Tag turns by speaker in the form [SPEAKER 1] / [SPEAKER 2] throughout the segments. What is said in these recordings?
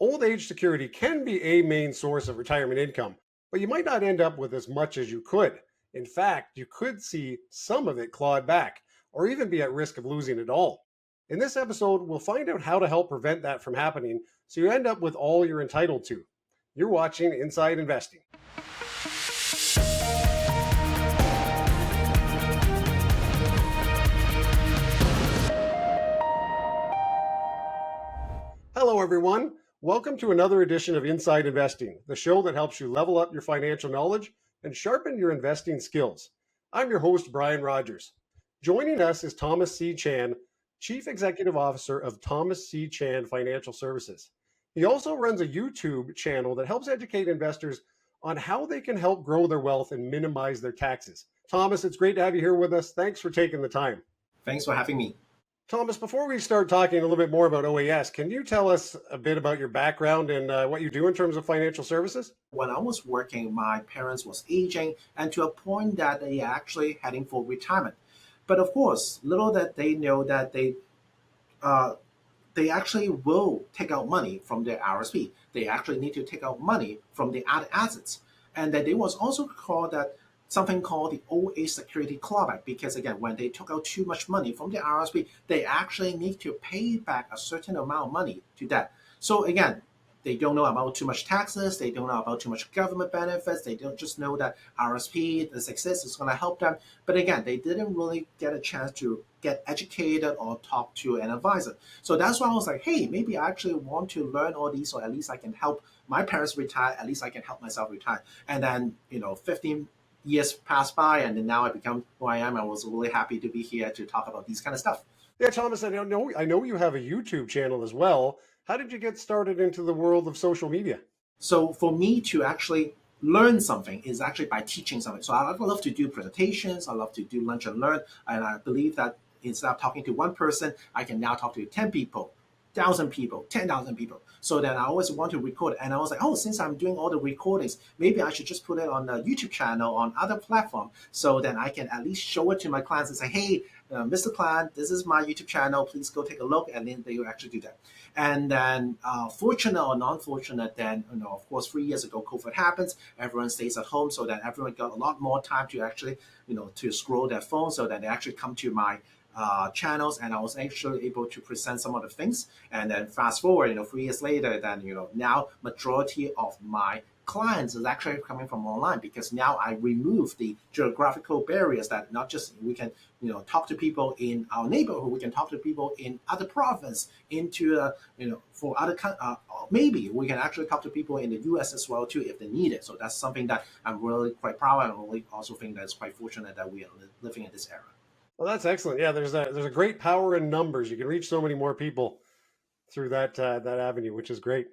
[SPEAKER 1] Old age security can be a main source of retirement income, but you might not end up with as much as you could. In fact, you could see some of it clawed back, or even be at risk of losing it all. In this episode, we'll find out how to help prevent that from happening so you end up with all you're entitled to. You're watching Inside Investing. Hello, everyone. Welcome to another edition of Inside Investing, the show that helps you level up your financial knowledge and sharpen your investing skills. I'm your host, Brian Rogers. Joining us is Thomas C. Chan, Chief Executive Officer of Thomas C. Chan Financial Services. He also runs a YouTube channel that helps educate investors on how they can help grow their wealth and minimize their taxes. Thomas, it's great to have you here with us. Thanks for taking the time.
[SPEAKER 2] Thanks for having me.
[SPEAKER 1] Thomas, before we start talking a little bit more about OAS, can you tell us a bit about your background and what you do in terms of financial services?
[SPEAKER 2] When I was working, my parents was aging and to a point that they are actually heading for retirement. But of course, little that they know that they actually will take out money from their RSP. They actually need to take out money from the other assets. And that they was also called that something called the OAS security clawback, because again, when they took out too much money from the RSP, they actually need to pay back a certain amount of money to that. So again, they don't know about too much taxes, they don't know about too much government benefits, they don't just know that RSP, the success is going to help them. But again, they didn't really get a chance to get educated or talk to an advisor. So that's why I was like, hey, maybe I actually want to learn all these, or at least I can help my parents retire, at least I can help myself retire. And then, 15 years passed by, and then now I become who I am. I was really happy to be here to talk about these kind of stuff.
[SPEAKER 1] Yeah, Thomas, I know you have a YouTube channel as well. How did you get started into the world of social media?
[SPEAKER 2] So for me to actually learn something is actually by teaching something. So I love to do presentations. I love to do lunch and learn. And I believe that instead of talking to one person, I can now talk to 10 people, 1,000 people, 10,000 people. So then I always want to record. And I was like, oh, since I'm doing all the recordings, maybe I should just put it on a YouTube channel, on other platform. So then I can at least show it to my clients and say, hey, Mr. Client, this is my YouTube channel. Please go take a look. And then they will actually do that. And then fortunate or non-fortunate, then, of course, 3 years ago, COVID happens. Everyone stays at home. So then everyone got a lot more time to actually, to scroll their phone. So that they actually come to my channels, and I was actually able to present some of the things. And then fast forward, 3 years later, then now majority of my clients is actually coming from online, because now I remove the geographical barriers that not just we can talk to people in our neighborhood, we can talk to people in other province, into for other maybe we can actually talk to people in the US as well too if they need it. So that's something that I'm really quite proud of, and really also think that it's quite fortunate that we are living in this era.
[SPEAKER 1] Well, that's excellent. Yeah, there's a great power in numbers. You can reach so many more people through that avenue, which is great.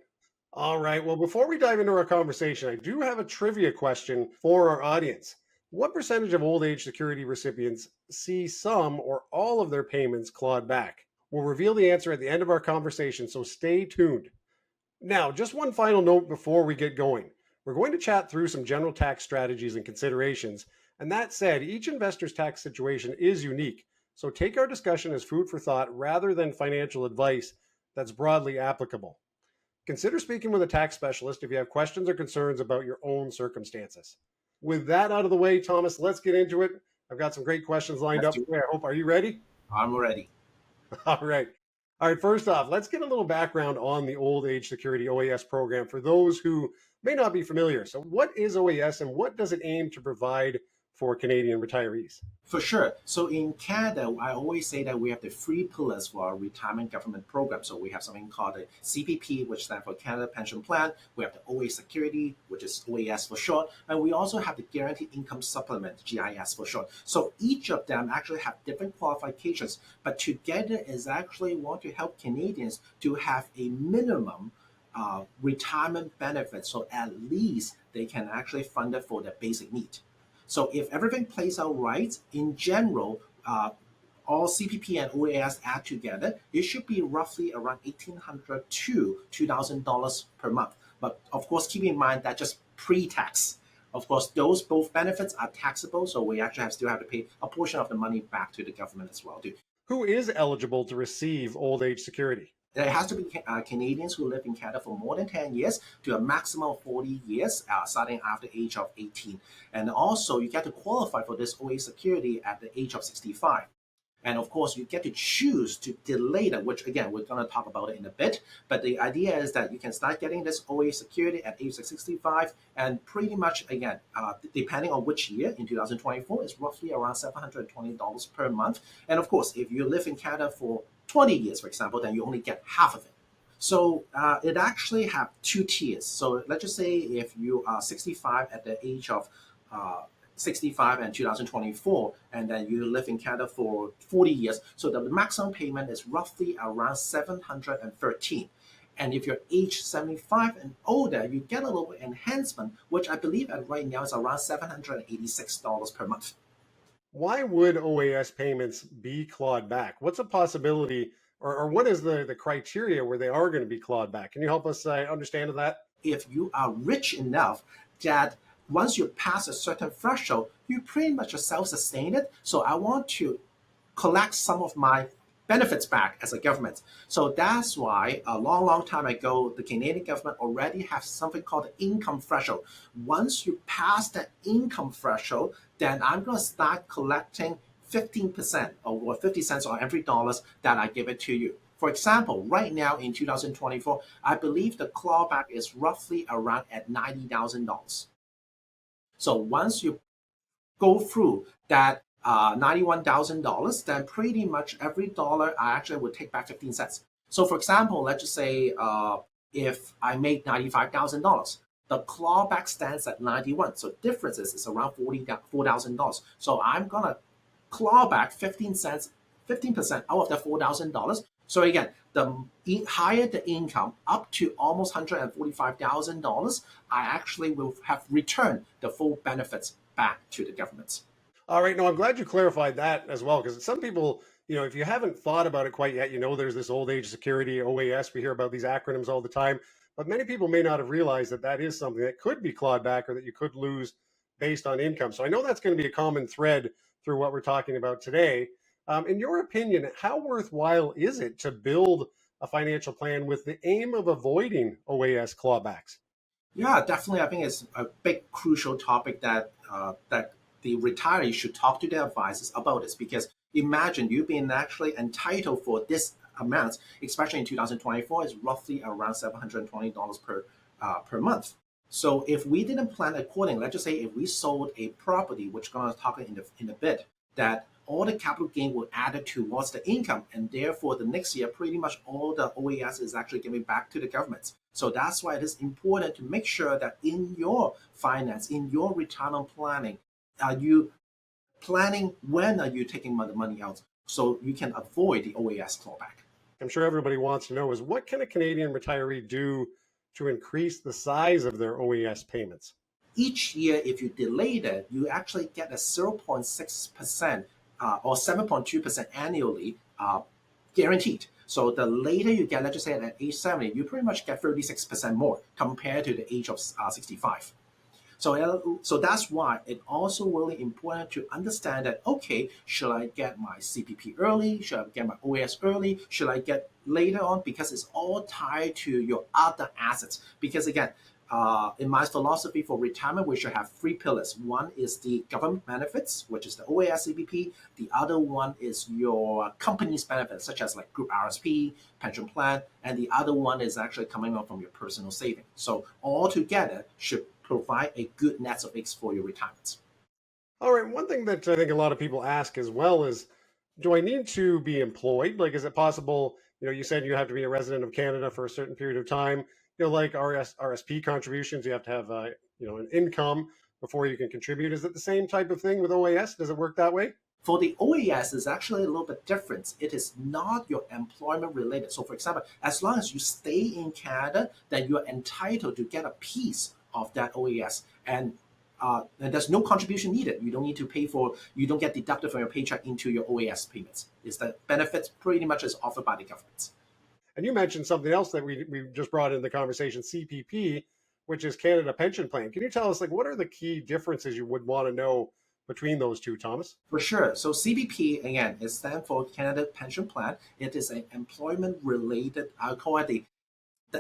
[SPEAKER 1] All right. Well, before we dive into our conversation, I do have a trivia question for our audience. What percentage of old age security recipients see some or all of their payments clawed back? We'll reveal the answer at the end of our conversation, so stay tuned. Now, just one final note before we get going. We're going to chat through some general tax strategies and considerations. And that said, each investor's tax situation is unique. So take our discussion as food for thought rather than financial advice that's broadly applicable. Consider speaking with a tax specialist if you have questions or concerns about your own circumstances. With that out of the way, Thomas, let's get into it. I've got some great questions lined up. Are you ready?
[SPEAKER 2] I'm ready.
[SPEAKER 1] All right. First off, let's get a little background on the Old Age Security OAS program for those who may not be familiar. So what is OAS and what does it aim to provide for Canadian retirees?
[SPEAKER 2] For sure. So in Canada, I always say that we have the three pillars for our retirement government program. So we have something called the CPP, which stands for Canada Pension Plan. We have the OA Security, which is OAS for short. And we also have the Guaranteed Income Supplement, GIS for short. So each of them actually have different qualifications, but together is actually want to help Canadians to have a minimum retirement benefit. So at least they can actually fund it for their basic need. So if everything plays out right, in general, all CPP and OAS add together, it should be roughly around $1,800 to $2,000 per month. But of course, keep in mind that just pre-tax. Of course, those both benefits are taxable, so we actually still have to pay a portion of the money back to the government as well too.
[SPEAKER 1] Who is eligible to receive old age security?
[SPEAKER 2] It has to be Canadians who live in Canada for more than 10 years to a maximum of 40 years, starting after the age of 18. And also, you get to qualify for this OA security at the age of 65. And of course, you get to choose to delay that, which again, we're going to talk about it in a bit. But the idea is that you can start getting this OA security at age 65. And pretty much, again, depending on which year in 2024, it's roughly around $720 per month. And of course, if you live in Canada for 20 years, for example, then you only get half of it. So it actually have two tiers. So let's just say if you are 65 at the age of 65 and 2024, and then you live in Canada for 40 years. So the maximum payment is roughly around 713. And if you're age 75 and older, you get a little enhancement, which I believe at right now is around $786 per month.
[SPEAKER 1] Why would OAS payments be clawed back? What's a possibility, or what is the criteria where they are going to be clawed back? Can you help us understand that?
[SPEAKER 2] If you are rich enough that once you pass a certain threshold, you pretty much are self-sustained. So I want to collect some of my benefits back as a government. So that's why a long, long time ago, the Canadian government already has something called the income threshold. Once you pass that income threshold, then I'm going to start collecting 15% or 50 cents on every dollars that I give it to you. For example, right now in 2024, I believe the clawback is roughly around at $90,000. So once you go through that $91,000, then pretty much every dollar I actually would take back 15 cents. So for example, let's just say if I make $95,000, the clawback stands at 91. So difference is around $4,000. So I'm gonna claw back 15 cents, 15% out of that $4,000. So again, the higher the income, up to almost $145,000, I actually will have returned the full benefits back to the government.
[SPEAKER 1] All right. No, I'm glad you clarified that as well, because some people, if you haven't thought about it quite yet, there's this old age security, OAS. We hear about these acronyms all the time, but many people may not have realized that that is something that could be clawed back or that you could lose based on income. So I know that's going to be a common thread through what we're talking about today. In your opinion, how worthwhile is it to build a financial plan with the aim of avoiding OAS clawbacks?
[SPEAKER 2] Yeah, definitely. I think it's a big, crucial topic that the retiree should talk to their advisors about this, because imagine you've been actually entitled for this amount, especially in 2024, is roughly around $720 per month. So if we didn't plan accordingly, let's just say if we sold a property, which we're going to talk in a bit, that all the capital gain will add it towards the income, and therefore the next year pretty much all the OAS is actually giving back to the government. So that's why it is important to make sure that in your finance, in your retirement planning, are you planning when are you taking the money out so you can avoid the OAS clawback?
[SPEAKER 1] I'm sure everybody wants to know is what can a Canadian retiree do to increase the size of their OAS payments?
[SPEAKER 2] Each year, if you delay that, you actually get a 0.6% or 7.2% annually guaranteed. So the later you get, let's just say at age 70, you pretty much get 36% more compared to the age of 65. So that's why it's also really important to understand that, okay, should I get my CPP early? Should I get my OAS early? Should I get later on? Because it's all tied to your other assets. Because again, in my philosophy for retirement, we should have three pillars. One is the government benefits, which is the OAS CPP. The other one is your company's benefits, such as like group RSP, pension plan, and the other one is actually coming up from your personal saving. So all together should provide a good net of X for your retirement.
[SPEAKER 1] All right. One thing that I think a lot of people ask as well is, do I need to be employed? Like, is it possible? You said you have to be a resident of Canada for a certain period of time. Like RSP contributions, you have to have, an income before you can contribute. Is it the same type of thing with OAS? Does it work that way?
[SPEAKER 2] For the OAS, it's actually a little bit different. It is not your employment related. So, for example, as long as you stay in Canada, then you're entitled to get a piece of that OAS, and there's no contribution needed. You don't need to pay for. You don't get deducted from your paycheck into your OAS payments. It's the benefits pretty much is offered by the government.
[SPEAKER 1] And you mentioned something else that we just brought in the conversation, CPP, which is Canada Pension Plan. Can you tell us, like, what are the key differences you would want to know between those two, Thomas?
[SPEAKER 2] For sure. So CPP, again, it stands for Canada Pension Plan. It is an employment-related, I'll call it the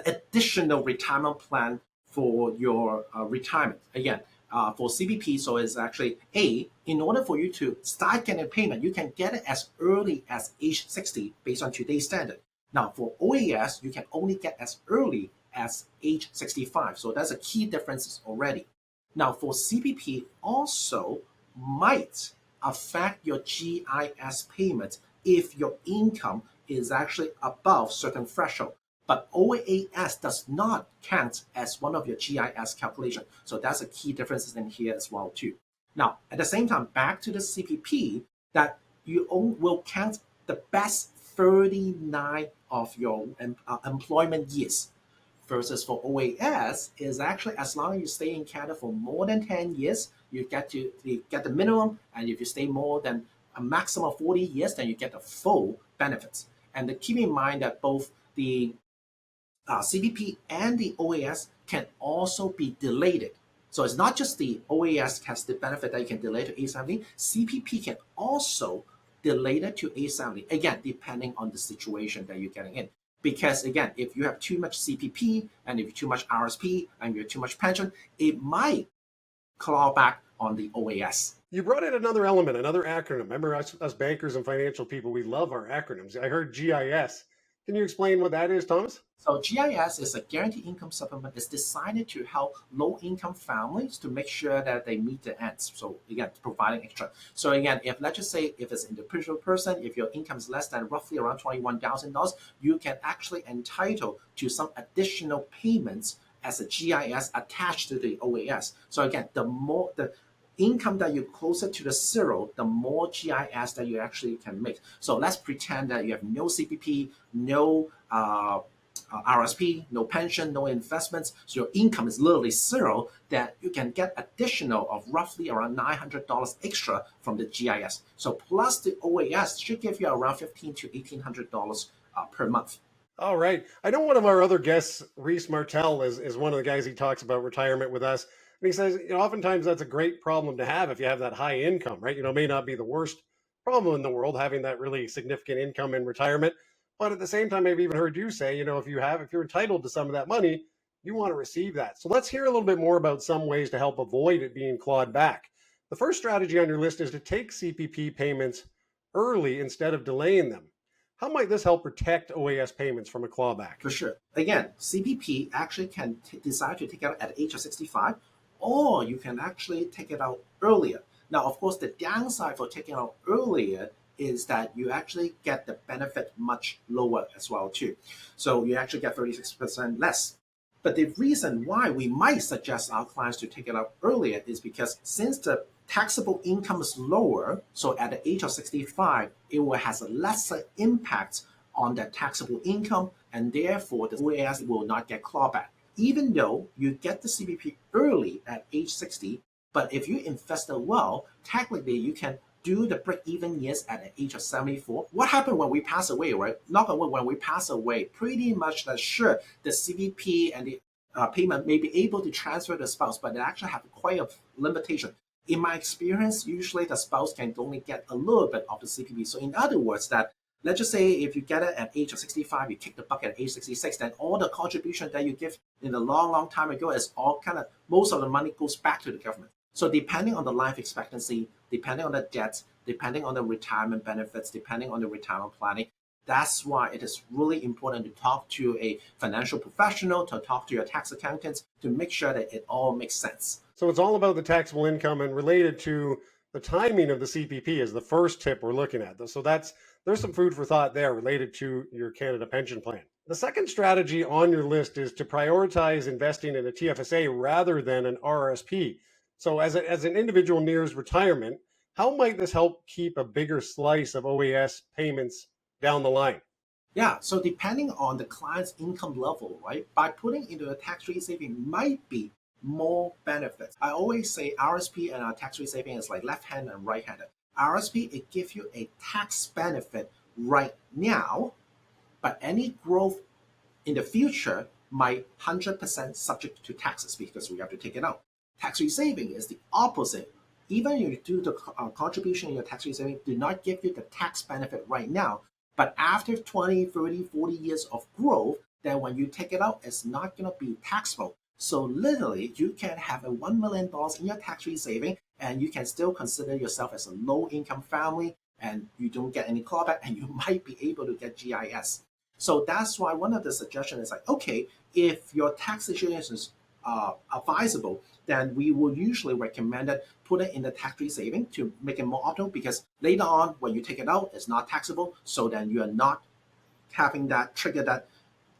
[SPEAKER 2] additional retirement plan for your retirement. Again, for CPP, so it's actually in order for you to start getting payment, you can get it as early as age 60 based on today's standard. Now, for OAS, you can only get as early as age 65. So that's a key difference already. Now, for CPP, also might affect your GIS payment if your income is actually above certain threshold. But OAS does not count as one of your GIS calculation. So that's a key difference in here as well too. Now, at the same time, back to the CPP, that you will count the best 39 of your employment years. Versus for OAS is actually as long as you stay in Canada for more than 10 years, you get the minimum, and if you stay more than a maximum of 40 years, then you get the full benefits. And keep in mind that both the CPP and the OAS can also be delayed. So it's not just the OAS has the benefit that you can delay to age 70, CPP can also delay it to age 70, again, depending on the situation that you're getting in. Because again, if you have too much CPP and if you have too much RSP and you have too much pension, it might claw back on the OAS.
[SPEAKER 1] You brought in another element, another acronym. Remember, us bankers and financial people, we love our acronyms. I heard GIS. Can you explain what that is, Thomas?
[SPEAKER 2] So GIS is a guaranteed income supplement. It's designed to help low-income families to make sure that they meet the ends. So again, providing extra. So again, if let's just say if it's an individual person, if your income is less than roughly around $21,000, you can actually entitle to some additional payments as a GIS attached to the OAS. So again, the more the income that you're closer to the zero, the more GIS that you actually can make. So let's pretend that you have no CPP, no RSP, no pension, no investments. So your income is literally zero, that you can get additional of roughly around $900 extra from the GIS. So plus the OAS should give you around $1,500 to $1,800 per month.
[SPEAKER 1] All right. I know one of our other guests, Reese Martel, is one of the guys he talks about retirement with us. And he says, oftentimes that's a great problem to have if you have that high income, right? It may not be the worst problem in the world having that really significant income in retirement. But at the same time, I've even heard you say, if you're entitled to some of that money, you want to receive that. So let's hear a little bit more about some ways to help avoid it being clawed back. The first strategy on your list is to take CPP payments early instead of delaying them. How might this help protect OAS payments from a clawback?
[SPEAKER 2] For sure. Again, CPP actually can decide to take it out at the age of 65, or you can actually take it out earlier. Now, of course, the downside for taking it out earlier is that you actually get the benefit much lower as well too. So you actually get 36% less. But the reason why we might suggest our clients to take it out earlier is because since the taxable income is lower, so at the age of 65, it will has a lesser impact on that taxable income, and therefore the OAS will not get clawback. Even though you get the CPP early at age 60, but if you invest it well, technically you can do the break-even years at the age of 74. What happened when we pass away, right? Knock on wood, when we pass away, pretty much that sure, the CPP and the payment may be able to transfer to the spouse, but they actually have quite a limitation. In my experience, usually the spouse can only get a little bit of the CPP. So in other words, that let's just say if you get it at age of 65, you kick the bucket at age 66, then all the contribution that you give in a long, long time ago is all most of the money goes back to the government. So depending on the life expectancy, depending on the debt, depending on the retirement benefits, depending on the retirement planning, that's why it is really important to talk to a financial professional, to talk to your tax accountant, to make sure that it all makes sense.
[SPEAKER 1] So it's all about the taxable income, and related to the timing of the CPP is the first tip we're looking at. So there's some food for thought there related to your Canada pension plan. The second strategy on your list is to prioritize investing in a TFSA rather than an RSP. So as an individual nears retirement, how might this help keep a bigger slice of OAS payments down the line?
[SPEAKER 2] Yeah, so depending on the client's income level, right, by putting into a tax-free saving might be more benefits. I always say RSP and tax-free saving is like left-handed and right-handed. RSP, it gives you a tax benefit right now, but any growth in the future might 100% subject to taxes because we have to take it out. Tax-free saving is the opposite. even if you do the contribution in your tax-free saving, do not give you the tax benefit right now. But after 20, 30, 40 years of growth, then when you take it out, it's not going to be taxable. So literally, you can have a $1 million in your tax-free saving, and you can still consider yourself as a low-income family, and you don't get any clawback, and you might be able to get GIS. So that's why one of the suggestions is like, okay, if your tax situation is advisable, then we will usually recommend it, put it in the tax-free saving to make it more optimal, because later on when you take it out, it's not taxable. So then you are not having that trigger that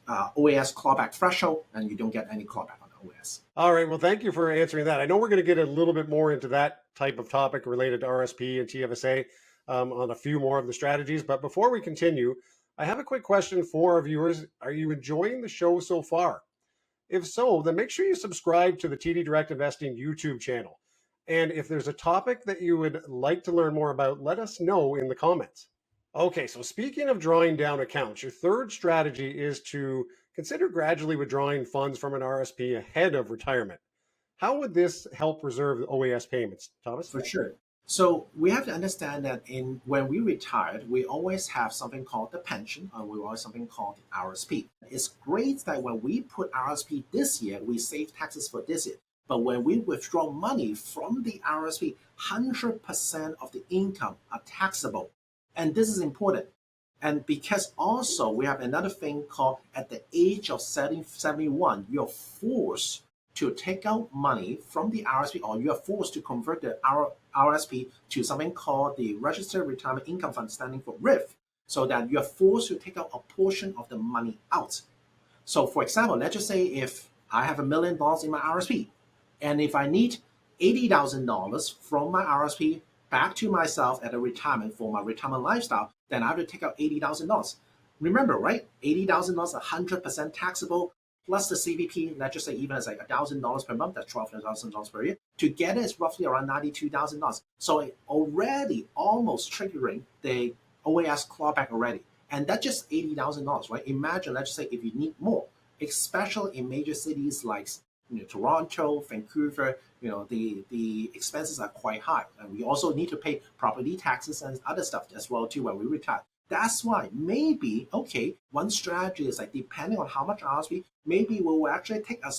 [SPEAKER 2] OAS clawback threshold, and you don't get any clawback on the OAS.
[SPEAKER 1] All right. Well, thank you for answering that. I know we're going to get a little bit more into that type of topic related to RSP and TFSA on a few more of the strategies. But before we continue, I have a quick question for our viewers. Are you enjoying the show so far? If so, then make sure you subscribe to the TD Direct Investing YouTube channel. And if there's a topic that you would like to learn more about, let us know in the comments. Okay, so speaking of drawing down accounts, your third strategy is to consider gradually withdrawing funds from an RSP ahead of retirement. How would this help preserve OAS payments, Thomas?
[SPEAKER 2] For sure. So we have to understand that when we retired, we always have something called the pension, or we always something called the RSP. It's great that when we put RSP this year, we save taxes for this year. But when we withdraw money from the RSP, 100% of the income are taxable. And this is important. And because also we have another thing called at the age of 71, you're forced to take out money from the RSP, or you are forced to convert the RSP to something called the Registered Retirement Income Fund, standing for RIF, so that you are forced to take out a portion of the money out. So for example, let's just say if I have $1 million in my RSP, and if I need $80,000 from my RSP back to myself at a retirement for my retirement lifestyle, then I have to take out $80,000. Remember, right? $80,000 100% taxable, plus the CVP, let's just say even as like $1,000 per month, that's $12,000 per year. Together, it's roughly around $92,000. So it already almost triggering the OAS clawback already. And that's just $80,000, right? Imagine, let's just say if you need more, especially in major cities like Toronto, Vancouver, the expenses are quite high. And we also need to pay property taxes and other stuff as well too when we retire. That's why maybe, okay, one strategy is like, depending on how much RSP, maybe we will actually take a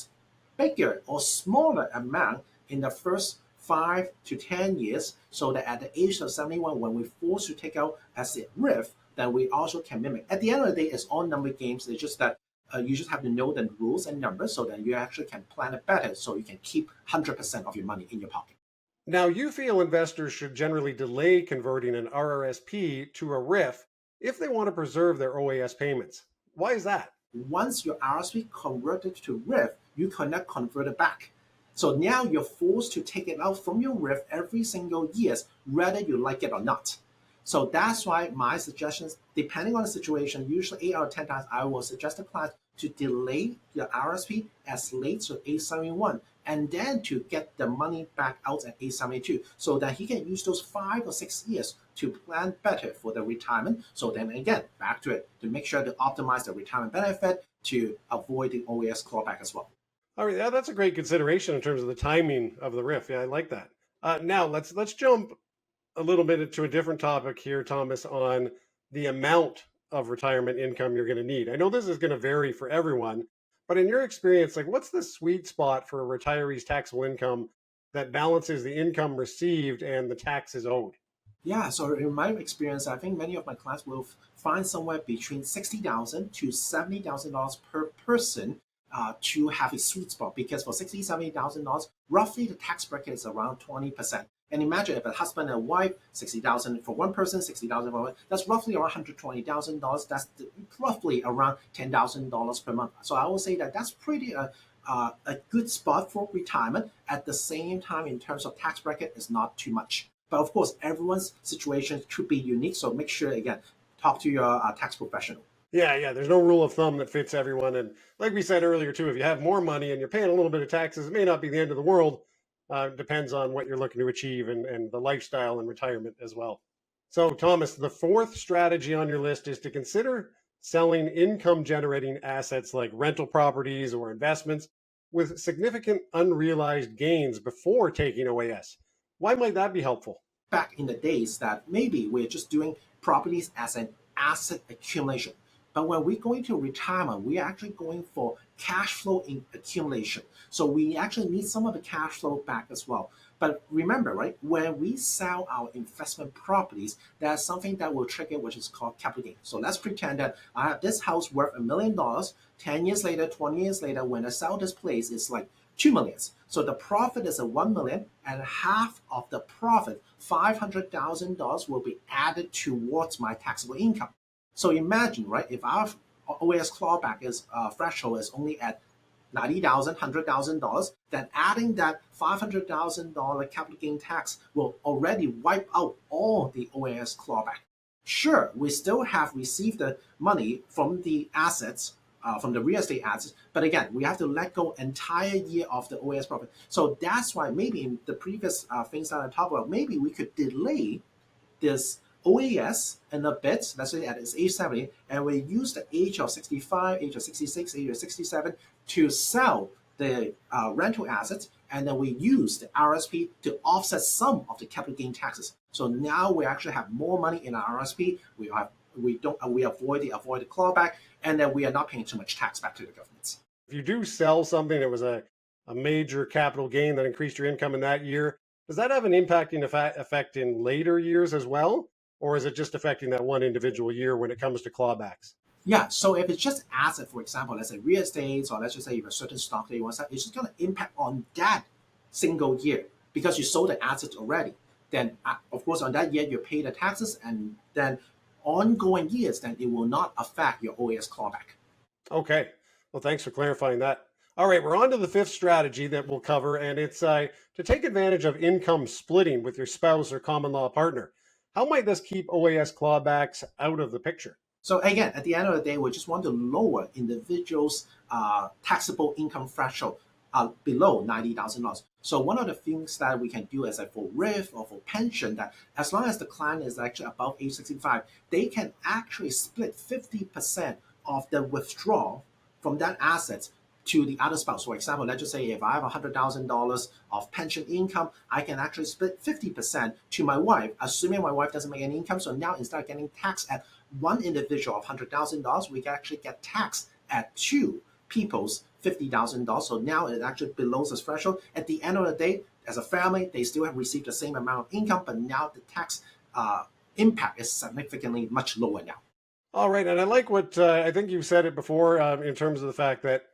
[SPEAKER 2] bigger or smaller amount in the first 5 to 10 years, so that at the age of 71, when we're forced to take out as a RIF, then we also can mimic. At the end of the day, it's all number games. It's just that you just have to know the rules and numbers so that you actually can plan it better, so you can keep 100% of your money in your pocket.
[SPEAKER 1] Now, you feel investors should generally delay converting an RRSP to a RIF if they want to preserve their OAS payments. Why is that?
[SPEAKER 2] Once your RSP converted to RIF, you cannot convert it back. So now you're forced to take it out from your RIF every single year, whether you like it or not. So that's why my suggestions, depending on the situation, usually 8 out of 10 times, I will suggest the client to delay the RSP as late to age 71, and then to get the money back out at age 72, so that he can use those 5 or 6 years to plan better for the retirement. So then again, back to it, to make sure to optimize the retirement benefit to avoid the OAS clawback as well.
[SPEAKER 1] All right, yeah, that's a great consideration in terms of the timing of the RIF. Yeah, I like that. Now let's jump a little bit into a different topic here, Thomas, on the amount of retirement income you're going to need. I know this is going to vary for everyone, but in your experience, like, what's the sweet spot for a retiree's taxable income that balances the income received and the taxes owed?
[SPEAKER 2] Yeah, so in my experience, I think many of my clients will find somewhere between $60,000 to $70,000 per person to have a sweet spot, because for $60,000, $70,000, roughly the tax bracket is around 20%. And imagine if a husband and wife, $60,000 for one person, $60,000 for one, that's roughly around $120,000. That's roughly around $10,000 per month. So I will say that that's pretty a good spot for retirement. At the same time, in terms of tax bracket, it's not too much. But of course, everyone's situation could be unique. So make sure, again, talk to your tax professional.
[SPEAKER 1] Yeah, there's no rule of thumb that fits everyone. And like we said earlier, too, if you have more money and you're paying a little bit of taxes, it may not be the end of the world. Depends on what you're looking to achieve and the lifestyle and retirement as well. So, Thomas, the fourth strategy on your list is to consider selling income generating assets like rental properties or investments with significant unrealized gains before taking OAS. Why might that be helpful?
[SPEAKER 2] Back in the days that maybe we're just doing properties as an asset accumulation. But when we go into retirement, we're actually going for cash flow in accumulation. So we actually need some of the cash flow back as well. But remember, right, when we sell our investment properties, there's something that will trigger, which is called capital gain. So let's pretend that I have this house worth $1 million. 10 years later, 20 years later, when I sell this place, it's like 2 million. So the profit is a 1 million, and half of the profit, $500,000, will be added towards my taxable income. So imagine, right, if our OAS clawback is threshold is only at $90,000, $100,000, then adding that $500,000 capital gain tax will already wipe out all the OAS clawback. Sure, we still have received the money from the assets, from the real estate assets, but again, we have to let go entire year of the OAS profit. So that's why maybe in the previous things that I talked about, maybe we could delay this OAS and a bit, let's say at its age 70, and we use the age of 65, age of 66, age of 67 to sell the rental assets, and then we use the RSP to offset some of the capital gain taxes. So now we actually have more money in our RSP. We avoid the clawback, and then we are not paying too much tax back to the governments.
[SPEAKER 1] If you do sell something that was a major capital gain that increased your income in that year, does that have an impacting effect in later years as well? Or is it just affecting that one individual year when it comes to clawbacks?
[SPEAKER 2] Yeah, so if it's just asset, for example, let's say real estate, or let's just say you have a certain stock that you want to sell, it's just going to impact on that single year because you sold the assets already. Then, of course, on that year, you pay the taxes, and then ongoing years, then it will not affect your OAS clawback.
[SPEAKER 1] Okay. Well, thanks for clarifying that. All right, we're on to the fifth strategy that we'll cover, and it's to take advantage of income splitting with your spouse or common law partner. How might this keep OAS clawbacks out of the picture?
[SPEAKER 2] So again, at the end of the day, we just want to lower individuals' taxable income threshold below $90,000. So one of the things that we can do as for RIF or for pension, that as long as the client is actually above age 65, they can actually split 50% of the withdrawal from that asset to the other spouse. For example, let's just say if I have $100,000 of pension income, I can actually split 50% to my wife, assuming my wife doesn't make any income. So now instead of getting taxed at one individual of $100,000, we can actually get taxed at two people's $50,000. So now it actually below the threshold. At the end of the day, as a family, they still have received the same amount of income, but now the tax impact is significantly much lower now.
[SPEAKER 1] All right, and I like what I think you've said it before in terms of the fact that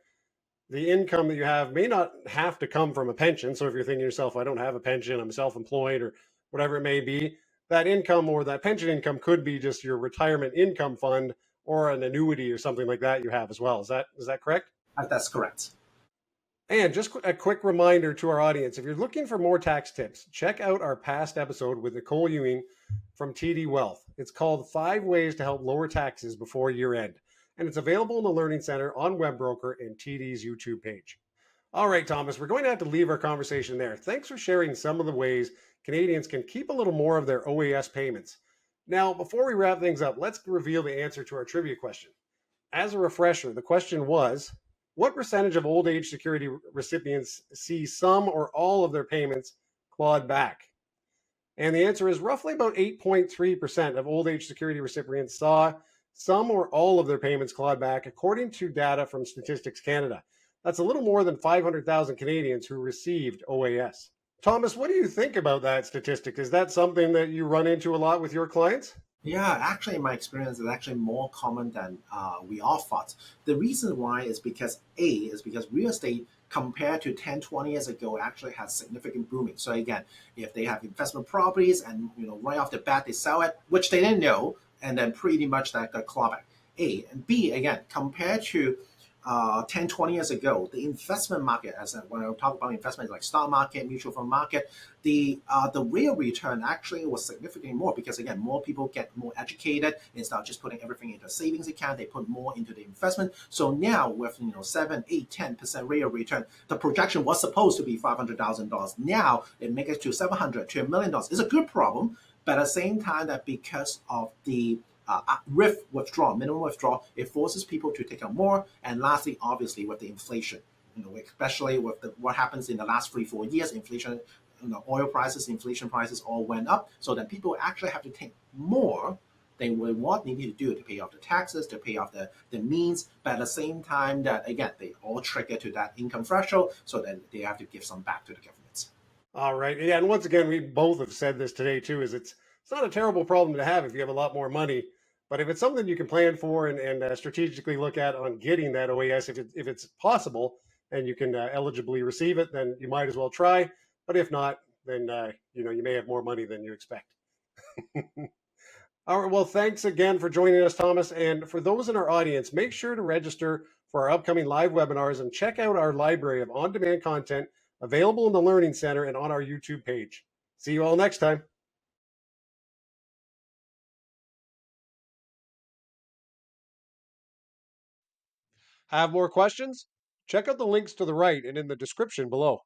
[SPEAKER 1] the income that you have may not have to come from a pension. So if you're thinking to yourself, I don't have a pension, I'm self-employed or whatever it may be, that income or that pension income could be just your retirement income fund or an annuity or something like that you have as well. Is that correct?
[SPEAKER 2] That's correct.
[SPEAKER 1] And just a quick reminder to our audience, if you're looking for more tax tips, check out our past episode with Nicole Ewing from TD Wealth. It's called 5 Ways to Help Lower Taxes Before Year End. And it's available in the Learning Center on Webroker and TD's YouTube page. All right, Thomas, we're going to have to leave our conversation there. Thanks for sharing some of the ways Canadians can keep a little more of their OAS payments. Now, before we wrap things up, let's reveal the answer to our trivia question. As a refresher, the question was, what percentage of old age security recipients see some or all of their payments clawed back? And the answer is roughly about 8.3% of old age security recipients saw some or all of their payments clawed back, according to data from Statistics Canada. That's a little more than 500,000 Canadians who received OAS. Thomas, what do you think about that statistic? Is that something that you run into a lot with your clients?
[SPEAKER 2] Yeah, actually, in my experience, it's actually more common than we all thought. The reason why is because real estate compared to 10, 20 years ago actually has significant booming. So again, if they have investment properties and right off the bat they sell it, which they didn't know, and then pretty much that got clawback. A and B, again, compared to 10, 20 years ago, the investment market, when I talk about investment, like stock market, mutual fund market, the real return actually was significantly more because, again, more people get more educated. Instead of just putting everything into a savings account, they put more into the investment. So now with 7, 8, 10% real return, the projection was supposed to be $500,000. Now it makes it to $700,000 to $1 million. It's a good problem, but at the same time that because of the RIF withdrawal, minimum withdrawal, it forces people to take out more. And lastly, obviously, with the inflation, especially with what happens in the last 3-4 years, inflation oil prices, inflation prices all went up. So then people actually have to think more than what they need to do to pay off the taxes, to pay off the means. But at the same time, that again, they all trigger to that income threshold, so then they have to give some back to the governments.
[SPEAKER 1] All right. Yeah, and once again, we both have said this today too. Is it's not a terrible problem to have if you have a lot more money, but if it's something you can plan for and strategically look at on getting that OAS, if it's possible and you can eligibly receive it, then you might as well try. But if not, then you may have more money than you expect. All right. Well, thanks again for joining us, Thomas. And for those in our audience, make sure to register for our upcoming live webinars and check out our library of on-demand content available in the Learning Center and on our YouTube page. See you all next time. Have more questions? Check out the links to the right and in the description below.